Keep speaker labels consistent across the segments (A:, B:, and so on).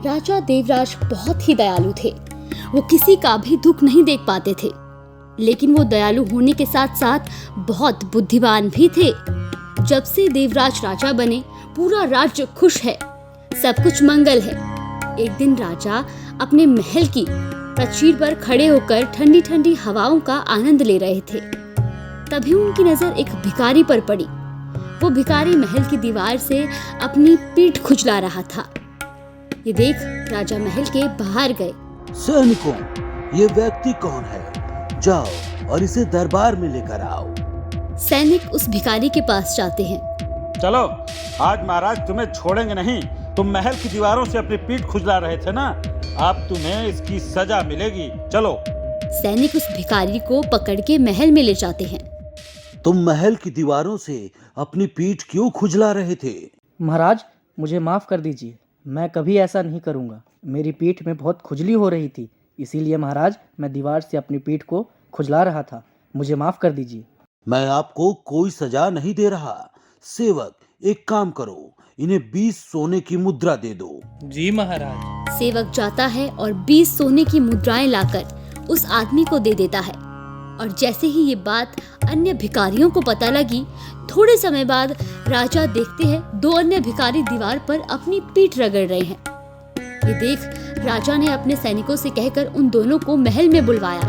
A: राजा देवराज बहुत ही दयालु थे। वो किसी का भी दुख नहीं देख पाते थे, लेकिन वो दयालु होने के साथ साथ बहुत बुद्धिमान भी थे। जब से देवराज राजा बने पूरा राज्य खुश है, सब कुछ मंगल है। एक दिन राजा अपने महल की प्राचीर पर खड़े होकर ठंडी ठंडी हवाओं का आनंद ले रहे थे। तभी उनकी नजर एक भिखारी पर पड़ी। वो भिखारी महल की दीवार से अपनी पीठ खुजला रहा था। ये देख राजा महल के बाहर गए।
B: सैनिकों, ये व्यक्ति कौन है? जाओ और इसे दरबार में लेकर आओ।
A: सैनिक उस भिखारी के पास जाते हैं।
C: चलो, आज महाराज तुम्हें छोड़ेंगे नहीं। तुम महल की दीवारों से अपनी पीठ खुजला रहे थे ना, अब तुम्हें इसकी सजा मिलेगी। चलो।
A: सैनिक उस भिखारी को पकड़ के महल में ले जाते हैं।
B: तुम महल की दीवारों से अपनी पीठ क्यों खुजला रहे थे?
D: महाराज, मुझे माफ कर दीजिए, मैं कभी ऐसा नहीं करूँगा। मेरी पीठ में बहुत खुजली हो रही थी, इसीलिए महाराज मैं दीवार से अपनी पीठ को खुजला रहा था। मुझे माफ कर दीजिए।
B: मैं आपको कोई सजा नहीं दे रहा। सेवक, एक काम करो, इन्हें 20 सोने की मुद्रा दे दो।
E: जी महाराज।
A: सेवक जाता है और 20 सोने की मुद्राएं लाकर उस आदमी को दे देता है। और जैसे ही ये बात अन्य भिखारियों को पता लगी, थोड़े समय बाद राजा देखते हैं 2 अन्य भिखारी दीवार पर अपनी पीठ रगड़ रहे हैं। ये देख राजा ने अपने सैनिकों से कहकर उन दोनों को महल में बुलवाया।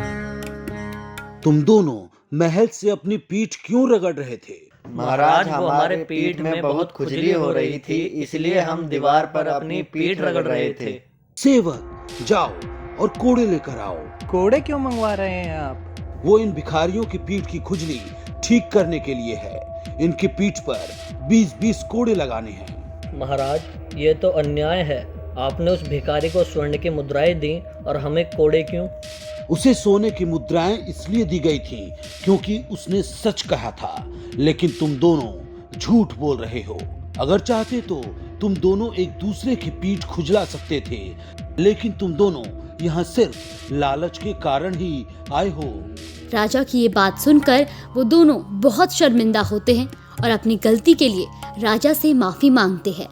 B: तुम दोनों महल से अपनी पीठ क्यों रगड़ रहे थे?
F: महाराज, हमारे पीठ में बहुत खुजली हो रही थी, इसलिए हम दीवार पर अपनी पीठ रगड़ रहे थे।
B: सेवक, जाओ और कोड़े लेकर आओ।
E: कोड़े क्यों मंगवा रहे हैं आप?
B: वो इन भिखारियों की पीठ की खुजली ठीक करने के लिए है। इनकी पीठ पर 20-20 कोड़े लगाने हैं।
F: महाराज, ये तो अन्याय है। आपने उस भिखारी को स्वर्ण की मुद्राएं दी और हमें कोड़े क्यों?
B: उसे सोने की मुद्राएं इसलिए दी गई थी क्योंकि उसने सच कहा था, लेकिन तुम दोनों झूठ बोल रहे हो। अगर चाहते तो तुम दोनों एक दूसरे की पीठ खुजला सकते थे, लेकिन तुम दोनों यहाँ सिर्फ लालच के कारण ही आए हो।
A: राजा की ये बात सुनकर वो दोनों बहुत शर्मिंदा होते हैं और अपनी गलती के लिए राजा से माफी मांगते हैं।